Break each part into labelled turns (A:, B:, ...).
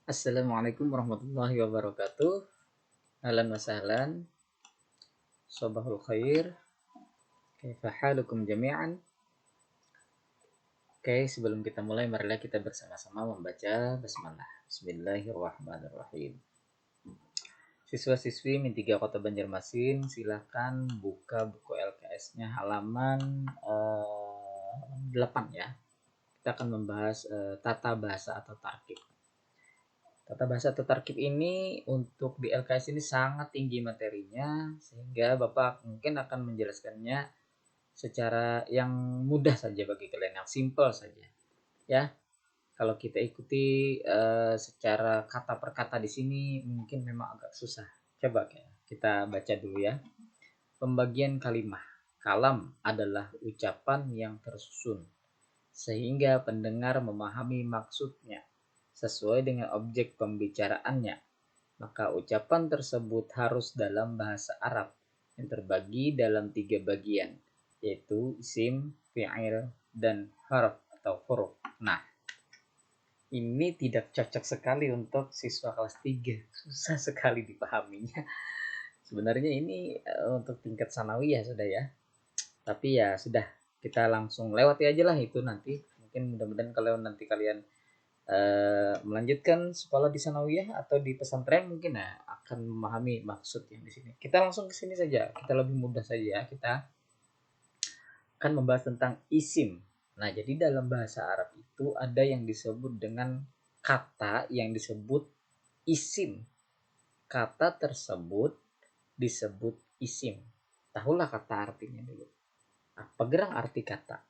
A: Assalamualaikum warahmatullahi wabarakatuh. Ahlan wa sahlan. Sabahul khair. Kaifa halukum jami'an? Oke, sebelum kita mulai, marilah kita bersama-sama membaca basmalah. Bismillahirrahmanirrahim. Siswa-siswi Min 3 Kota Banjarmasin, silahkan buka buku LKS-nya halaman 8 ya. Kita akan membahas tata bahasa atau tarkib. Tata bahasa atau tarkib ini untuk di LKS ini sangat tinggi materinya, sehingga Bapak mungkin akan menjelaskannya secara yang mudah saja bagi kalian, yang simple saja. Ya, kalau kita ikuti secara kata per kata di sini mungkin memang agak susah. Coba kita baca dulu ya. Pembagian kalimah. Kalam adalah ucapan yang tersusun sehingga pendengar memahami maksudnya sesuai dengan objek pembicaraannya. Maka ucapan tersebut harus dalam bahasa Arab yang terbagi dalam 3 bagian, yaitu isim, fi'il, dan harf atau huruf. Nah, ini tidak cocok sekali untuk siswa kelas 3. Susah sekali dipahaminya. Sebenarnya ini untuk tingkat sanawiyah sudah ya. Tapi ya sudah, kita langsung lewati aja lah itu nanti. Mungkin mudah-mudahan kalau nanti kalian melanjutkan sekolah di sanawiyah atau di pesantren mungkin akan memahami maksud yang di sini. Kita langsung ke sini saja, kita lebih mudah saja. Kita akan membahas tentang isim. Nah, jadi dalam bahasa Arab itu ada yang disebut dengan kata yang disebut isim. Kata tersebut disebut isim. Tahulah kata artinya dulu. Apa gerang arti kata?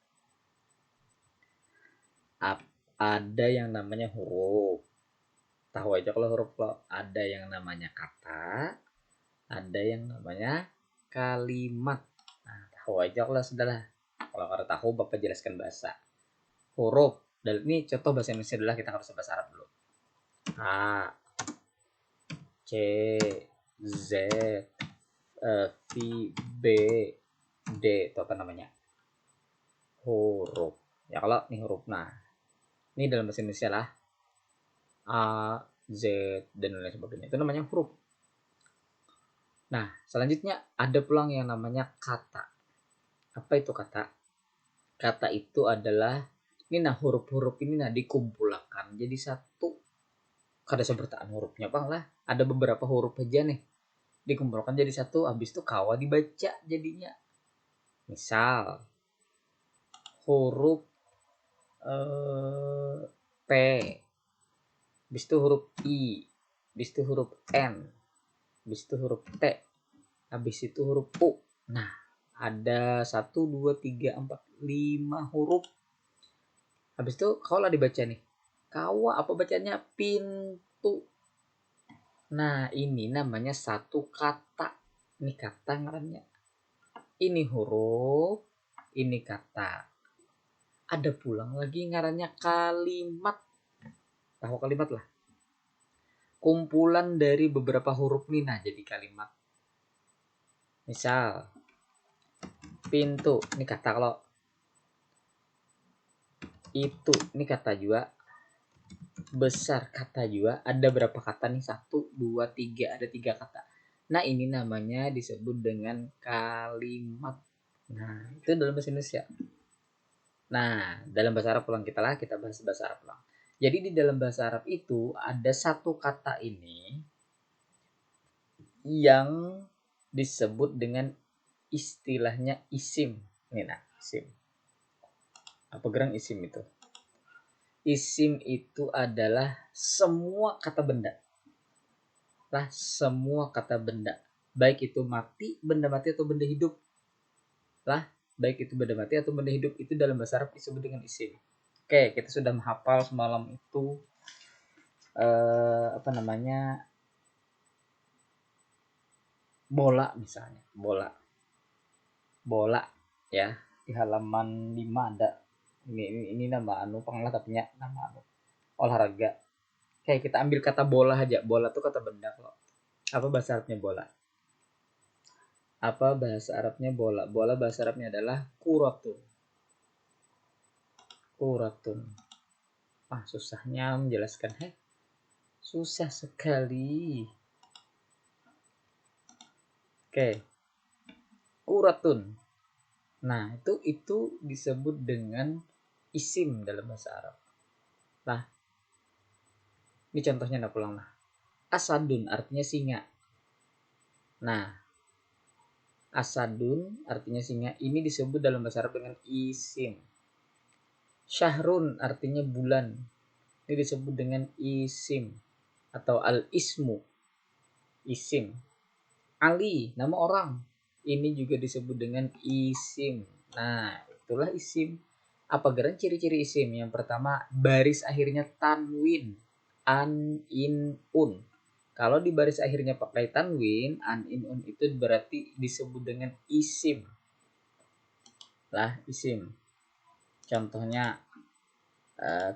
A: Ada yang namanya huruf. Tahu aja kalau huruf, kalau ada yang namanya kata, ada yang namanya kalimat. Nah, tahu aja kalau sudahlah. Kalau tahu Bapak jelaskan bahasa. Huruf. Dan ini contoh bahasa Indonesia adalah kita harus bahasa Arab dulu. A, C, Z, V, B, D. Itu apa namanya? Huruf. Ya kalau ini huruf. Nah, ini dalam bahasa Indonesia lah. A, Z, dan lain sebagainya. Itu namanya huruf. Nah, selanjutnya ada pulang yang namanya kata. Apa itu kata? Kata itu adalah ini huruf-huruf ini dikumpulkan jadi satu. Kada sebertaan hurufnya bang lah. Ada beberapa huruf aja nih dikumpulkan jadi satu, habis itu kawa dibaca jadinya. Misal huruf P, habis itu huruf I, habis itu huruf N, habis itu huruf T, habis itu huruf U. Nah, ada 1, 2, 3, 4, 5 huruf. Habis itu kalau dibaca nih, kawa apa bacanya? Pintu. Nah, ini namanya satu kata. Ini kata ngarannya. Ini huruf, ini kata. Ada pulang lagi ngarannya kalimat. Tahu kalimat lah. Kumpulan dari beberapa huruf nih jadi kalimat. Misal pintu, ini kata. Kalau itu, ini kata juga. Besar, kata juga. Ada berapa kata nih? 1, 2, 3. Ada 3 kata. Nah, ini namanya disebut dengan kalimat. Nah, itu dalam bahasa Indonesia. Nah, dalam bahasa Arab pulang kita bahas bahasa Arab pulang. Jadi di dalam bahasa Arab itu ada satu kata ini yang disebut dengan istilahnya isim. Ini isim. Apa gerang isim itu? Isim itu adalah semua kata benda. Lah, semua kata benda. Baik itu mati, benda mati atau benda hidup. Lah, baik itu benda mati atau benda hidup, itu dalam bahasa Arab disebut dengan isim. Oke, kita sudah menghafal semalam itu apa namanya? Bola misalnya, bola ya. Di halaman 5 ada ini nama panglah tapi nama olahraga. Kayak kita ambil kata bola aja. Bola tuh kata benda kok. Apa bahasa Arabnya bola? Apa bahasa Arabnya bola? Bola bahasa Arabnya adalah kuratun. Kuratun. Susahnya menjelaskan. Susah sekali. Oke, uratun. Nah, itu disebut dengan isim dalam bahasa Arab. Nah, ini contohnya nak pulang lah. Asadun artinya singa. Nah, asadun artinya singa. Ini disebut dalam bahasa Arab dengan isim. Syahrun artinya bulan. Ini disebut dengan isim atau al-ismu, isim. Ali, nama orang. Ini juga disebut dengan isim. Nah, itulah isim. Apa geran ciri-ciri isim? Yang pertama, baris akhirnya tanwin. An, in, un. Kalau di baris akhirnya pakai tanwin, an, in, un itu berarti disebut dengan isim. Lah, isim. Contohnya,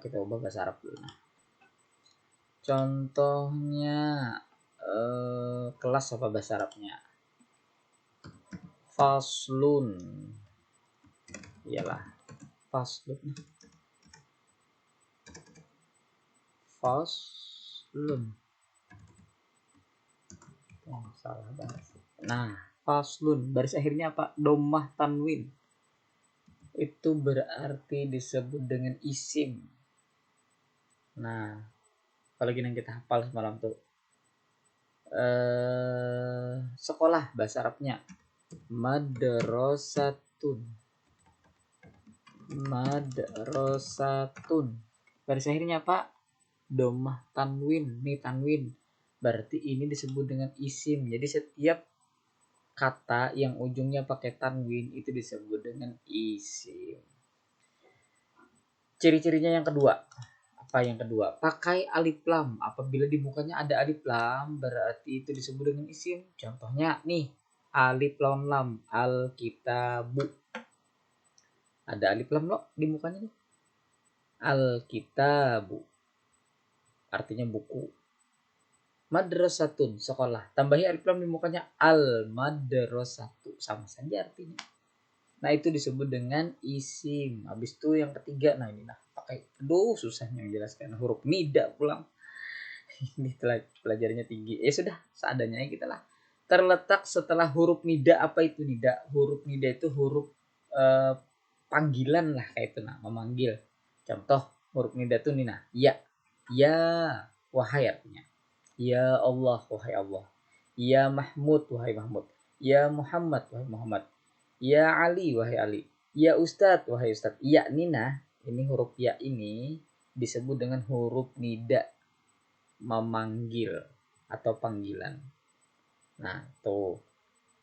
A: kita ubah bahasa Arab dulu. Contohnya, kelas apa bahasa Arabnya? Faslun. Iyalah, faslun. Faslun. Oh, salah bahas. Nah, faslun. Baris akhirnya apa? Domah tanwin. Itu berarti disebut dengan isim. Nah, apalagi yang kita hafal semalam tuh. Sekolah bahasa Arabnya madrasatun. Madrasatun. Baris akhirnya apa? Domah tanwin. Nih tanwin. Berarti ini disebut dengan isim. Jadi setiap kata yang ujungnya pakai tanwin itu disebut dengan isim. Ciri-cirinya yang kedua. Apa yang kedua? Pakai alif lam. Apabila di mukanya ada alif lam, berarti itu disebut dengan isim. Contohnya nih, alif lam lam, al-kitabu. Ada alif lam lo di mukanya nih. Al-kitabu. Artinya buku. Madrasatun, sekolah. Tambahi alif lam di mukanya, al-madrasatu. Sama saja artinya. Nah, itu disebut dengan isim. Habis itu yang ketiga, nah ini nah pakai, aduh susahnya menjelaskan huruf nida pulang. Ini pelajarannya tinggi. Ya sudah, seadanya kita lah. Terletak setelah huruf nida, apa itu nida? Huruf nida itu huruf panggilan lah, kayak itu nah, memanggil. Contoh huruf nida itu nih nah, ya. Ya, wahai artinya. Ya Allah, wahai Allah. Ya Mahmud, wahai Mahmud. Ya Muhammad, wahai Muhammad. Ya Ali, wahai Ali. Ya Ustadz, wahai Ustadz. Ya Nina, ini huruf ya ini disebut dengan huruf nida, memanggil atau panggilan. Nah, tuh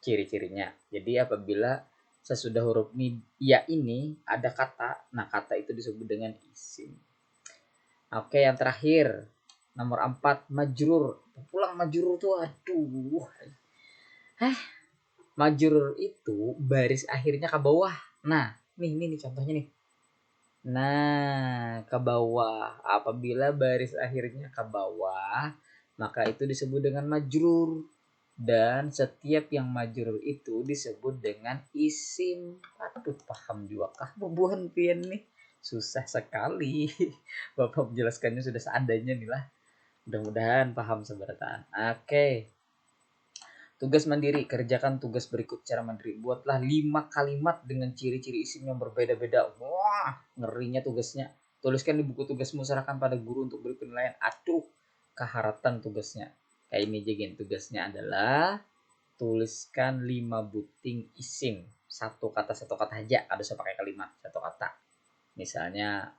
A: ciri-cirinya. Jadi apabila sesudah huruf ya ini ada kata, nah kata itu disebut dengan isim. Oke, yang terakhir nomor 4, majrur. Pulang majrur tuh, aduh. Majrur itu baris akhirnya ke bawah. Nah, nih contohnya nih. Nah, ke bawah. Apabila baris akhirnya ke bawah, maka itu disebut dengan majrur. Dan setiap yang majrur itu disebut dengan isim. Aduh, paham juga kah bubuhan pian nih? Susah sekali. Bapak menjelaskannya sudah seadanya nih lah. Mudah-mudahan paham seberatan. Oke. Tugas mandiri, kerjakan tugas berikut secara mandiri. Buatlah 5 kalimat dengan ciri-ciri isim yang berbeda-beda. Wah, ngerinya tugasnya. Tuliskan di buku tugasmu, serahkan pada guru untuk beri penilaian. Aduh, keharatan tugasnya. Kayak ini aja gini, tugasnya adalah tuliskan 5 buting isim. Satu kata aja, ada usah pakai kalimat, satu kata. Misalnya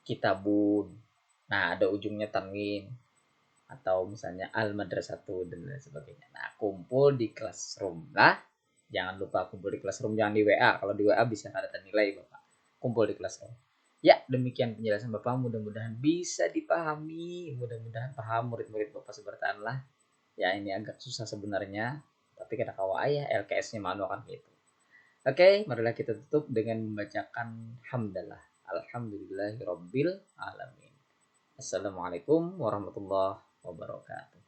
A: kitabun. Nah, ada ujungnya tanwin, atau misalnya al-madrasatu dan lain sebagainya. Nah, kumpul di classroom lah. Jangan lupa kumpul di classroom, jangan di WA. Kalau di WA bisa ada nilai Bapak. Kumpul di classroom. Ya, demikian penjelasan Bapak. Mudah-mudahan bisa dipahami. Mudah-mudahan paham murid-murid Bapak sebertaan lah. Ya, ini agak susah sebenarnya. Tapi kata kawa ayah, LKS-nya manual kan gitu. Oke, marilah kita tutup dengan membacakan hamdalah. Alhamdulillahirabbil alamin. Assalamualaikum warahmatullahi wabarakatuh.